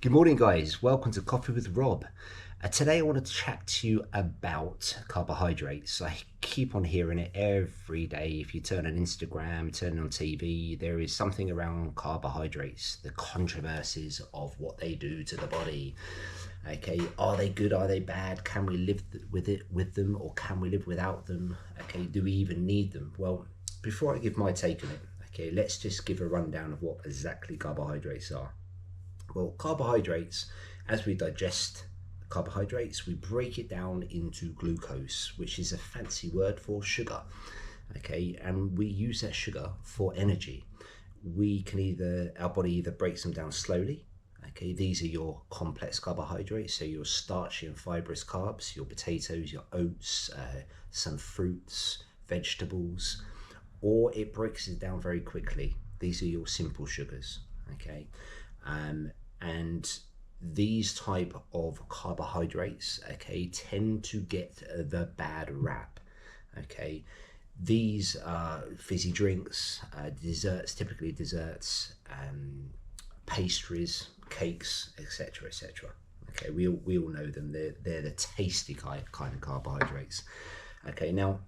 Good morning, guys. Welcome to Coffee with Rob. Today, I want to chat to you about carbohydrates. I keep on hearing it every day. If you turn on Instagram, turn on TV, there is something around carbohydrates, the controversies of what they do to the body. Okay, are they good? Are they bad? Can we live with them, or can we live without them? Okay, do we even need them? Well, before I give my take on it, okay, let's just give a rundown of what exactly carbohydrates are. Well, carbohydrates, as we digest carbohydrates, we break it down into glucose, which is a fancy word for sugar. Okay, and we use that sugar for energy. Our body either breaks them down slowly. Okay, these are your complex carbohydrates, so your starchy and fibrous carbs, your potatoes, your oats, some fruits, vegetables, or it breaks it down very quickly. These are your simple sugars. Okay, and these type of carbohydrates, okay, tend to get the bad rap. Okay, these are fizzy drinks, desserts, typically desserts, pastries, cakes, etc., etc. Okay, we all know them. They're the tasty kind of carbohydrates. Okay, now,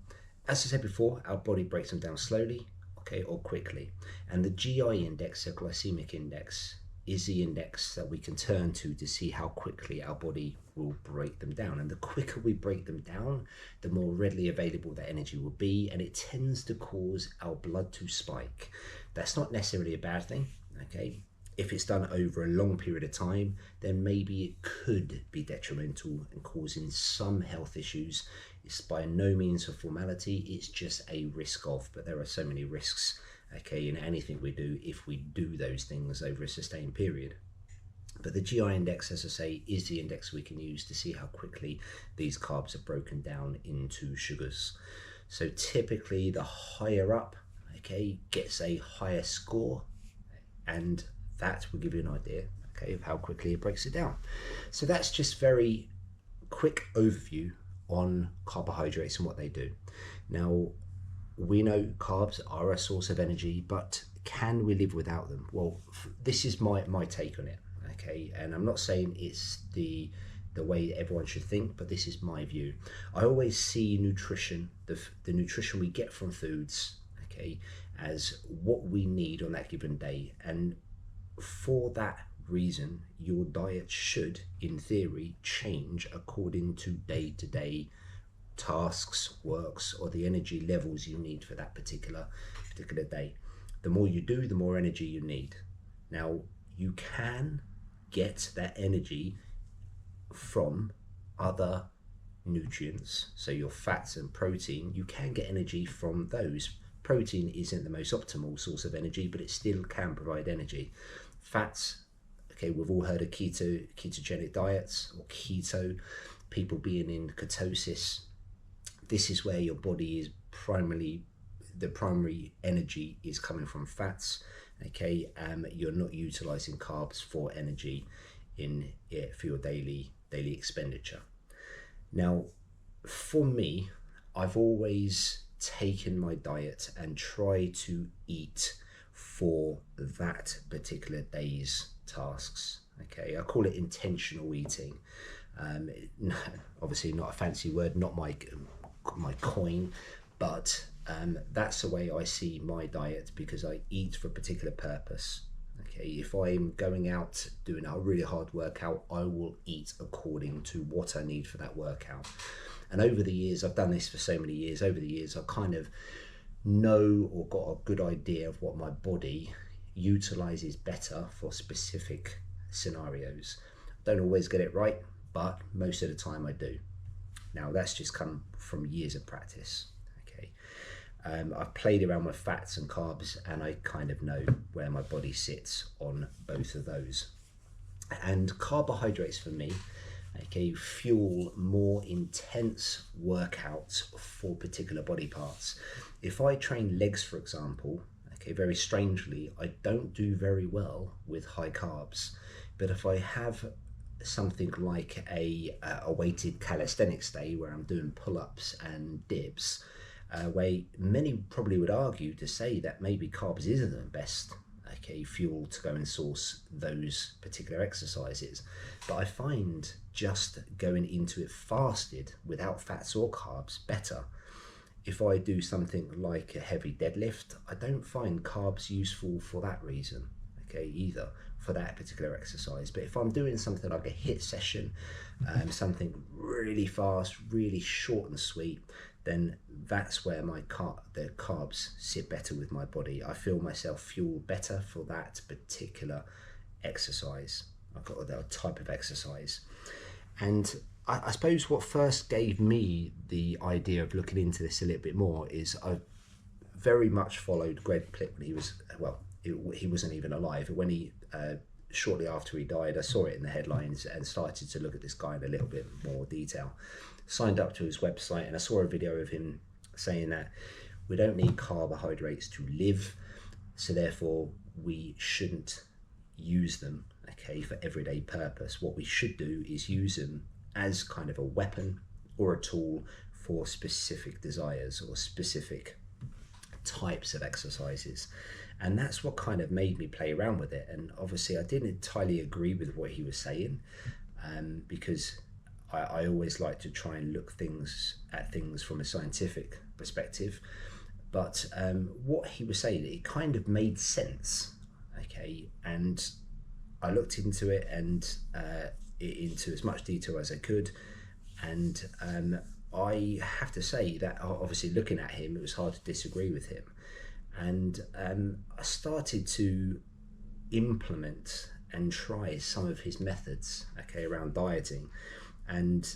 as I said before, our body breaks them down slowly, okay, or quickly, and the GI index, the glycemic index, is the index that we can turn to see how quickly our body will break them down. And the quicker we break them down, the more readily available that energy will be, and it tends to cause our blood to spike. That's not necessarily a bad thing, okay? If it's done over a long period of time, then maybe it could be detrimental and causing some health issues. It's by no means a formality, it's just a risk of, but there are so many risks, okay, in anything we do if we do those things over a sustained period. But the GI index, as I say, is the index we can use to see how quickly these carbs are broken down into sugars. So typically the higher up, okay, gets a higher score, and that will give you an idea, okay, of how quickly it breaks it down. So that's just very quick overview on carbohydrates and what they do. Now, we know carbs are a source of energy, but can we live without them? Well, this is my take on it, okay? And I'm not saying it's the way everyone should think, but this is my view. I always see nutrition, the nutrition we get from foods, okay, as what we need on that given day. And for that reason, your diet should, in theory, change according to day-to-day tasks, works, or the energy levels you need for that particular day. The more you do, the more energy you need. Now, you can get that energy from other nutrients, so your fats and protein. You can get energy from those. Protein isn't the most optimal source of energy, but it still can provide energy. Fats, okay, we've all heard of ketogenic diets or keto, people being in ketosis. This is where your body is the primary energy is coming from fats, okay? You're not utilizing carbs for energy for your daily expenditure. Now, for me, I've always taken my diet and tried to eat for that particular day's tasks, okay? I call it intentional eating. Obviously not a fancy word, not my coin, but that's the way I see my diet, because I eat for a particular purpose. Okay, if I'm going out doing a really hard workout, I will eat according to what I need for that workout. And over the years, I've done this for so many years, over the years I kind of know or got a good idea of what my body utilizes better for specific scenarios. Don't always get it right, but most of the time I do. Now, that's just come from years of practice, okay? I've played around with fats and carbs, and I kind of know where my body sits on both of those. And carbohydrates for me, okay, fuel more intense workouts for particular body parts. If I train legs, for example, okay, very strangely, I don't do very well with high carbs. But if I have something like a weighted calisthenics day where I'm doing pull-ups and dips, where many probably would argue to say that maybe carbs isn't the best okay, fuel to go and source those particular exercises. But I find just going into it fasted without fats or carbs better. If I do something like a heavy deadlift, I don't find carbs useful for that reason, okay, either, for that particular exercise. But if I'm doing something like a HIIT session, something really fast, really short and sweet, then that's where the carbs sit better with my body. I feel myself fuel better for that particular exercise. I've got that type of exercise. And I suppose what first gave me the idea of looking into this a little bit more is I very much followed Greg Plitt when he was, well, he wasn't even alive. When he, shortly after he died, I saw it in the headlines and started to look at this guy in a little bit more detail. Signed up to his website, and I saw a video of him saying that we don't need carbohydrates to live, so therefore we shouldn't use them, okay, for everyday purpose. What we should do is use them as kind of a weapon or a tool for specific desires or specific types of exercises. And that's what kind of made me play around with it. And obviously I didn't entirely agree with what he was saying, because I always like to try and look at things from a scientific perspective. But what he was saying, it kind of made sense, okay? And I looked into it and into as much detail as I could. And I have to say that obviously looking at him, it was hard to disagree with him. And I started to implement and try some of his methods, okay, around dieting. And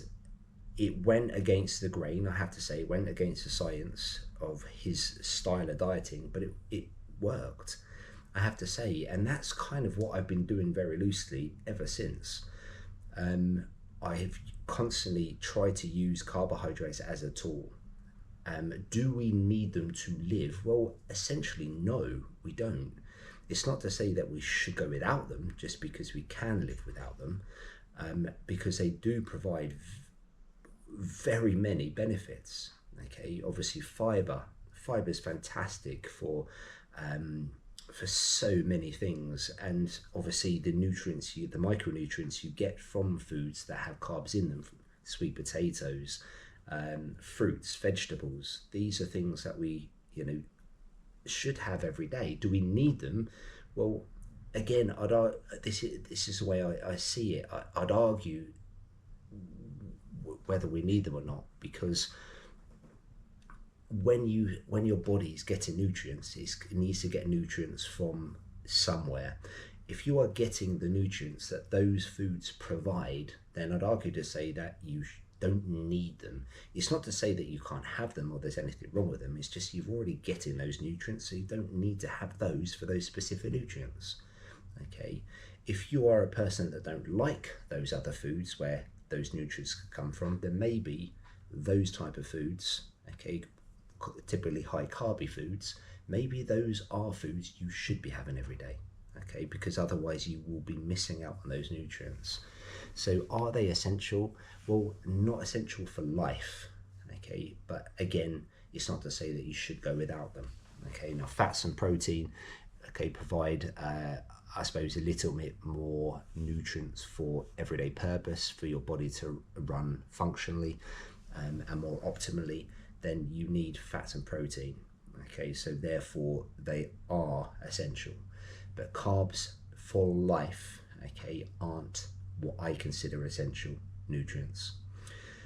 it went against the grain, I have to say, it went against the science of his style of dieting, but it worked, I have to say. And that's kind of what I've been doing very loosely ever since. I have constantly tried to use carbohydrates as a tool. Do we need them to live? Well, essentially, no, we don't. It's not to say that we should go without them just because we can live without them, because they do provide very many benefits. Okay, obviously fiber is fantastic for so many things, and obviously the micronutrients you get from foods that have carbs in them, sweet potatoes, fruits, vegetables. These are things that we should have every day. Do we need them? Well, again, this is the way I see it. I'd argue whether we need them or not, because when your body's getting nutrients, it needs to get nutrients from somewhere. If you are getting the nutrients that those foods provide, then I'd argue to say that you don't need them. It's not to say that you can't have them or there's anything wrong with them. It's just you're already getting those nutrients, so you don't need to have those for those specific nutrients. Okay, if you are a person that don't like those other foods where those nutrients come from, then maybe those type of foods, okay, typically high carby foods, maybe those are foods you should be having every day, okay, because otherwise you will be missing out on those nutrients. So are they essential? Well, not essential for life, okay, but again, it's not to say that you should go without them. Okay, now fats and protein, okay, provide I suppose a little bit more nutrients for everyday purpose for your body to run functionally and more optimally. Then you need fats and protein, okay, so therefore they are essential. But carbs for life, okay, aren't what I consider essential nutrients.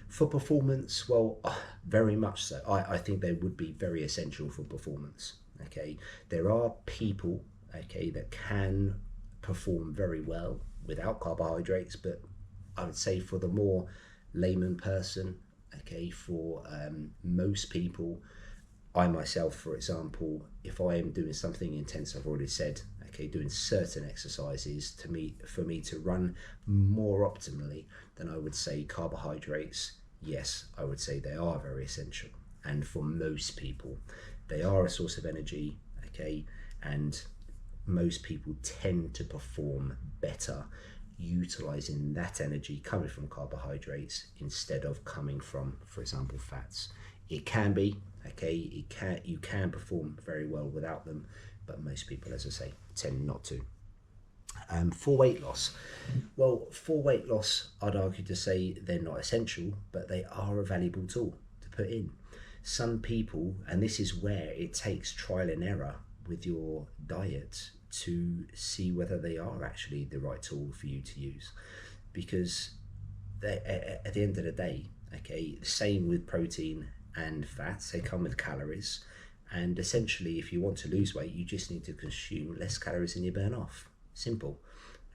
For performance, well, very much so. I think they would be very essential for performance, okay. There are people, okay, that can perform very well without carbohydrates, but I would say for the more layman person, okay, for most people, I myself, for example, if I am doing something intense, I've already said, okay, doing certain exercises for me to run more optimally, then I would say carbohydrates, yes, I would say they are very essential. And for most people, they are a source of energy, okay, and most people tend to perform better utilizing that energy coming from carbohydrates instead of coming from, for example, fats. It can be, okay, you can perform very well without them, but most people, as I say, tend not to. For weight loss, well, for weight loss, I'd argue to say they're not essential, but they are a valuable tool to put in. Some people, and this is where it takes trial and error with your diet to see whether they are actually the right tool for you to use, because at the end of the day, okay, the same with protein and fats, they come with calories, and essentially if you want to lose weight, you just need to consume less calories than you burn off. Simple.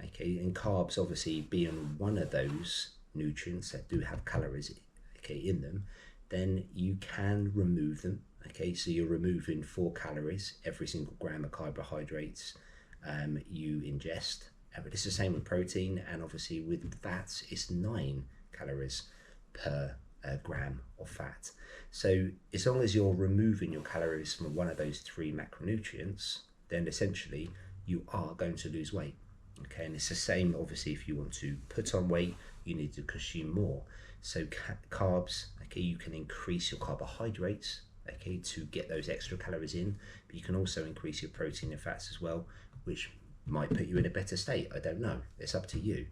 Okay, and carbs obviously being one of those nutrients that do have calories, okay, in them, then you can remove them. Okay, so you're removing 4 calories every single gram of carbohydrates you ingest. But it's the same with protein, and obviously with fats, it's 9 calories per gram of fat. So as long as you're removing your calories from one of those 3 macronutrients, then essentially you are going to lose weight. Okay, and it's the same obviously if you want to put on weight, you need to consume more. So carbs, okay, you can increase your carbohydrates, okay, to get those extra calories in, but you can also increase your protein and fats as well, which might put you in a better state. I don't know, it's up to you.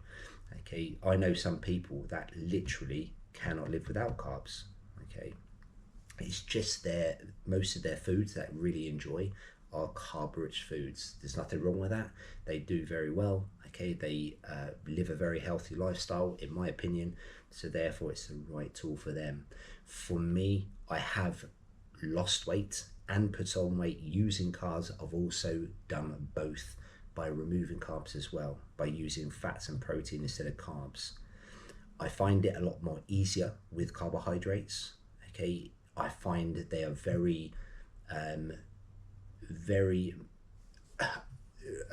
Okay, I know some people that literally cannot live without carbs. Okay, it's just most of their foods that really enjoy are carb-rich foods. There's nothing wrong with that. They do very well. Okay, they live a very healthy lifestyle, in my opinion. So therefore, it's the right tool for them. For me, I have lost weight and put on weight using carbs. I've also done both by removing carbs as well, by using fats and protein instead of carbs. I find it a lot more easier with carbohydrates. Okay, I find that they are very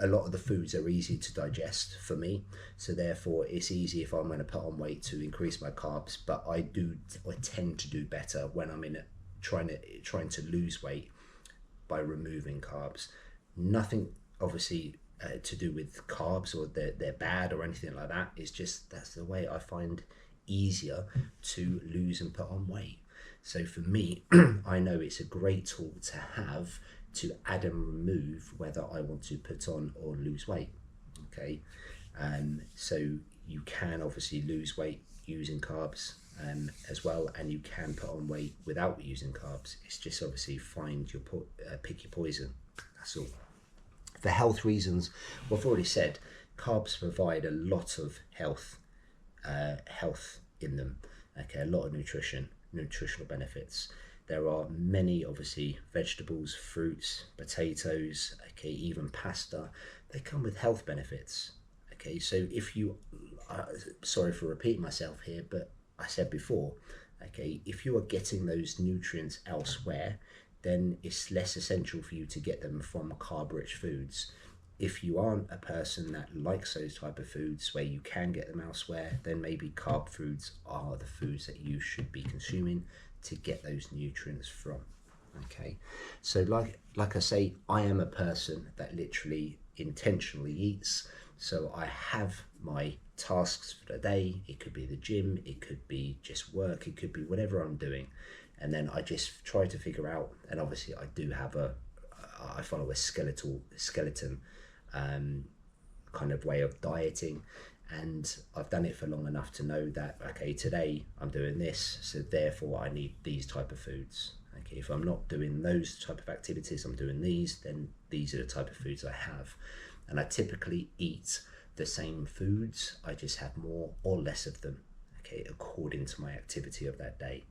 a lot of the foods are easy to digest for me, so therefore it's easy if I'm going to put on weight to increase my carbs. But I tend to do better when I'm in it trying to lose weight by removing carbs. Nothing obviously to do with carbs or they're bad or anything like that. It's just that's the way I find easier to lose and put on weight. So for me, I know it's a great tool to have to add and remove whether I want to put on or lose weight. Okay, so you can obviously lose weight using carbs as well, and you can put on weight without using carbs. It's just obviously pick your poison. That's all. For health reasons, well, I've already said carbs provide a lot of health in them. Okay, a lot of nutritional benefits. There are many, obviously, vegetables, fruits, potatoes, okay, even pasta. They come with health benefits. Okay, so if you, sorry for repeating myself here, but I said before, okay, if you are getting those nutrients elsewhere, then it's less essential for you to get them from carb-rich foods. If you aren't a person that likes those type of foods where you can get them elsewhere, then maybe carb foods are the foods that you should be consuming to get those nutrients from. Okay, so like I say, I am a person that literally intentionally eats. So I have my tasks for the day. It could be the gym, it could be just work, it could be whatever I'm doing, and then I just try to figure out. And obviously I do have I follow a skeleton kind of way of dieting, and I've done it for long enough to know that, okay, today I'm doing this, so therefore I need these type of foods. Okay, if I'm not doing those type of activities, I'm doing these, then these are the type of foods I have. And I typically eat the same foods, I just have more or less of them, okay, according to my activity of that day.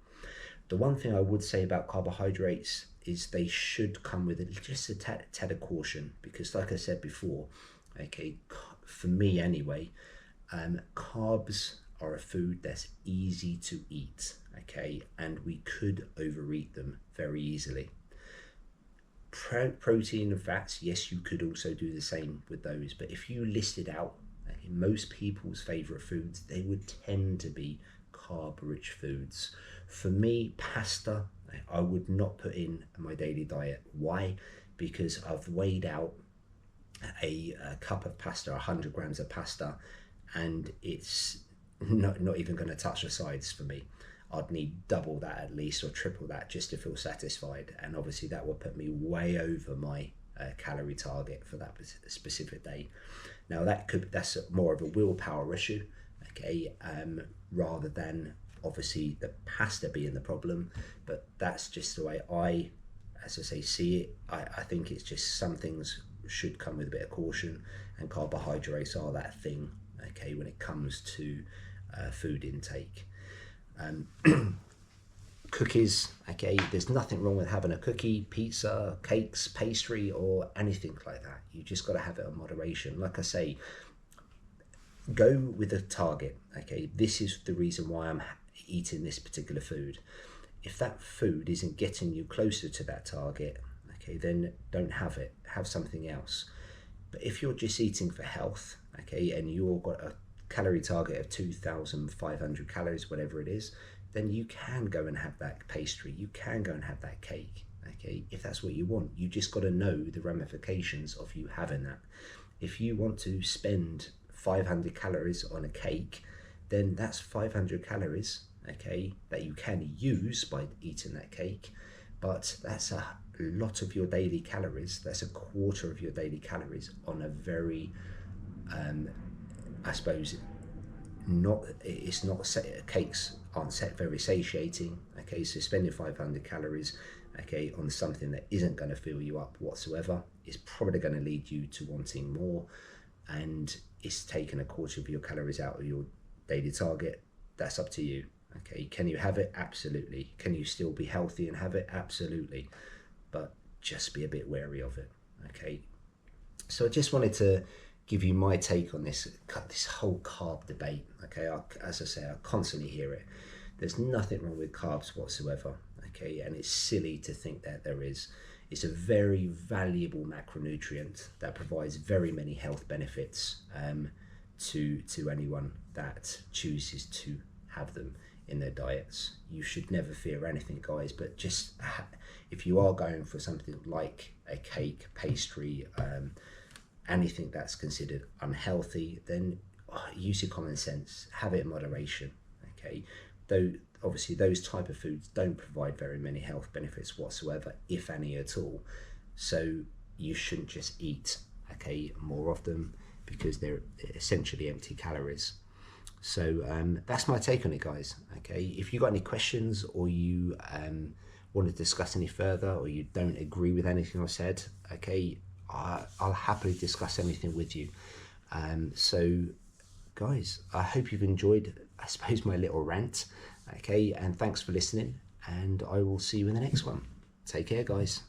The one thing I would say about carbohydrates is they should come with just a tad of caution, because like I said before, okay, for me anyway, carbs are a food that's easy to eat, okay, and we could overeat them very easily. Protein and fats, yes, you could also do the same with those, but if you listed out most people's favorite foods, they would tend to be carb-rich foods. For me, pasta, I would not put in my daily diet. Why? Because I've weighed out a cup of pasta, 100 grams of pasta, and it's not even going to touch the sides for me. I'd need double that at least, or triple that, just to feel satisfied, and obviously that will put me way over my calorie target for that specific day. Now that's more of a willpower issue, okay, rather than obviously the pasta being the problem. But that's just the way I, as I say, see it. I think it's just some things should come with a bit of caution, and carbohydrates are that thing, okay, when it comes to food intake. Cookies, okay, there's nothing wrong with having a cookie, pizza, cakes, pastry, or anything like that. You just got to have it in moderation. Like I say, go with a target, okay. This is the reason why I'm eating this particular food. If that food isn't getting you closer to that target, okay, then don't have it, have something else. But if you're just eating for health, okay, and you've got a calorie target of 2,500 calories, whatever it is, then you can go and have that pastry, you can go and have that cake, okay, if that's what you want. You just got to know the ramifications of you having that. If you want to spend 500 calories on a cake, then that's 500 calories, okay, that you can use by eating that cake, but that's a lot of your daily calories. That's a quarter of your daily calories on a very, I suppose, it's not set, cakes aren't set very satiating, okay, so spending 500 calories, okay, on something that isn't going to fill you up whatsoever is probably going to lead you to wanting more, and it's taking a quarter of your calories out of your daily target. That's up to you, okay. Can you have it? Absolutely. Can you still be healthy and have it? Absolutely. But just be a bit wary of it, okay. So I just wanted to give you my take on this whole carb debate, okay. As I say, I constantly hear it. There's nothing wrong with carbs whatsoever, okay, and it's silly to think that there is. It's a very valuable macronutrient that provides very many health benefits to anyone that chooses to have them in their diets. You should never fear anything, guys, but just if you are going for something like a cake, pastry, anything that's considered unhealthy, then use your common sense, have it in moderation, okay. Though obviously those type of foods don't provide very many health benefits whatsoever, if any at all, so you shouldn't just eat, okay, more of them, because they're essentially empty calories. So that's my take on it, guys, okay. If you got any questions, or you want to discuss any further, or you don't agree with anything I said, okay, I'll happily discuss anything with you. So guys, I hope you've enjoyed, I suppose, my little rant, okay, and thanks for listening, and I will see you in the next one. Take care, guys.